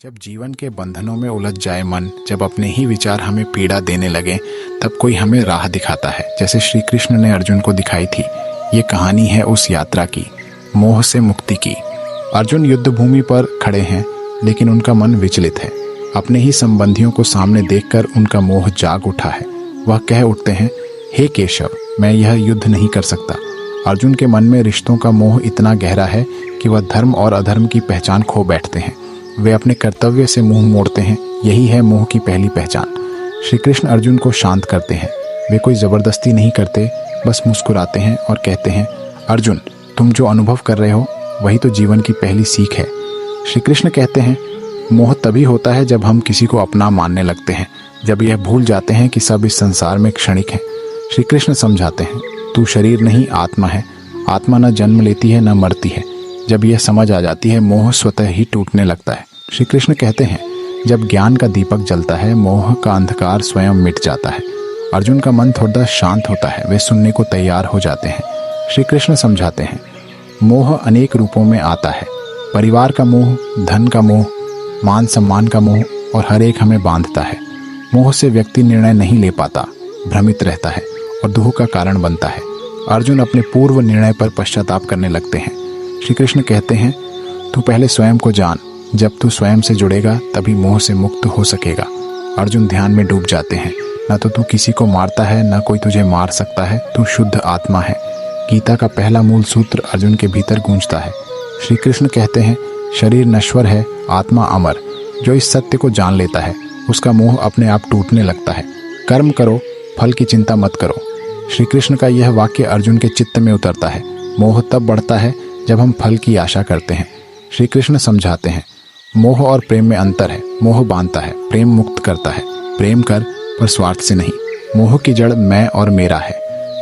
जब जीवन के बंधनों में उलझ जाए मन, जब अपने ही विचार हमें पीड़ा देने लगे, तब कोई हमें राह दिखाता है, जैसे श्री कृष्ण ने अर्जुन को दिखाई थी। ये कहानी है उस यात्रा की, मोह से मुक्ति की। अर्जुन युद्ध भूमि पर खड़े हैं, लेकिन उनका मन विचलित है। अपने ही संबंधियों को सामने देखकर उनका मोह जाग उठा है। वह कह उठते हैं, हे केशव, मैं यह युद्ध नहीं कर सकता। अर्जुन के मन में रिश्तों का मोह इतना गहरा है कि वह धर्म और अधर्म की पहचान खो बैठते हैं। वे अपने कर्तव्य से मुंह मोड़ते हैं। यही है मोह की पहली पहचान। श्री कृष्ण अर्जुन को शांत करते हैं। वे कोई जबरदस्ती नहीं करते, बस मुस्कुराते हैं और कहते हैं, अर्जुन, तुम जो अनुभव कर रहे हो वही तो जीवन की पहली सीख है। श्री कृष्ण कहते हैं, मोह तभी होता है जब हम किसी को अपना मानने लगते हैं, जब यह भूल जाते हैं कि सब इस संसार में क्षणिक है। श्री कृष्ण समझाते हैं, तू शरीर नहीं आत्मा है। आत्मा न जन्म लेती है न मरती है। जब यह समझ आ जाती है, मोह स्वतः ही टूटने लगता है। श्री कृष्ण कहते हैं, जब ज्ञान का दीपक जलता है, मोह का अंधकार स्वयं मिट जाता है। अर्जुन का मन थोड़ा शांत होता है। वे सुनने को तैयार हो जाते हैं। श्री कृष्ण समझाते हैं, मोह अनेक रूपों में आता है। परिवार का मोह, धन का मोह, मान सम्मान का मोह, और हर एक हमें बांधता है। मोह से व्यक्ति निर्णय नहीं ले पाता, भ्रमित रहता है और दुख का कारण बनता है। अर्जुन अपने पूर्व निर्णय पर पश्चाताप करने लगते हैं। श्री कृष्ण कहते हैं, तू पहले स्वयं को जान। जब तू स्वयं से जुड़ेगा तभी मोह से मुक्त हो सकेगा। अर्जुन ध्यान में डूब जाते हैं। न तो तू किसी को मारता है, न कोई तुझे मार सकता है। तू शुद्ध आत्मा है। गीता का पहला मूल सूत्र अर्जुन के भीतर गूंजता है। श्री कृष्ण कहते हैं, शरीर नश्वर है, आत्मा अमर। जो इस सत्य को जान लेता है, उसका मोह अपने आप टूटने लगता है। कर्म करो, फल की चिंता मत करो। श्री कृष्ण का यह वाक्य अर्जुन के चित्त में उतरता है। मोह तब बढ़ता है जब हम फल की आशा करते हैं। श्री कृष्ण समझाते हैं, मोह और प्रेम में अंतर है। मोह बांधता है, प्रेम मुक्त करता है। प्रेम कर, पर स्वार्थ से नहीं। मोह की जड़ मैं और मेरा है।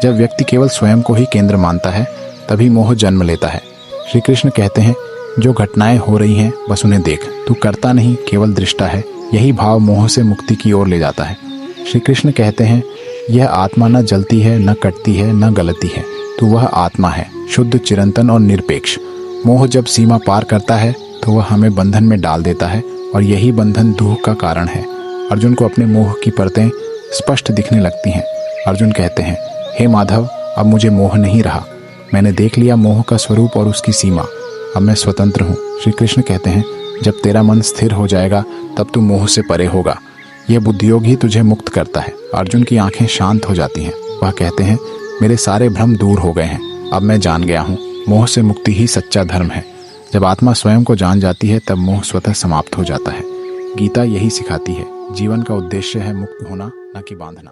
जब व्यक्ति केवल स्वयं को ही केंद्र मानता है, तभी मोह जन्म लेता है। श्री कृष्ण कहते हैं, जो घटनाएं हो रही हैं बस उन्हें देख। तू करता नहीं, केवल दृष्टा है। यही भाव मोह से मुक्ति की ओर ले जाता है। श्री कृष्ण कहते हैं, यह आत्मा न जलती है, न कटती है, न गलती है। तो वह आत्मा है, शुद्ध, चिरंतन और निरपेक्ष। मोह जब सीमा पार करता है तो वह हमें बंधन में डाल देता है, और यही बंधन दुख का कारण है। अर्जुन को अपने मोह की परतें स्पष्ट दिखने लगती हैं। अर्जुन कहते हैं, हे माधव, अब मुझे मोह नहीं रहा। मैंने देख लिया मोह का स्वरूप और उसकी सीमा। अब मैं स्वतंत्र हूँ। श्री कृष्ण कहते हैं, जब तेरा मन स्थिर हो जाएगा तब तू मोह से परे होगा। यह बुद्धियोग ही तुझे मुक्त करता है। अर्जुन की आंखें शांत हो जाती हैं। वह कहते हैं, मेरे सारे भ्रम दूर हो गए हैं। अब मैं जान गया हूँ, मोह से मुक्ति ही सच्चा धर्म है। जब आत्मा स्वयं को जान जाती है, तब मोह स्वतः समाप्त हो जाता है। गीता यही सिखाती है, जीवन का उद्देश्य है मुक्त होना, न कि बांधना।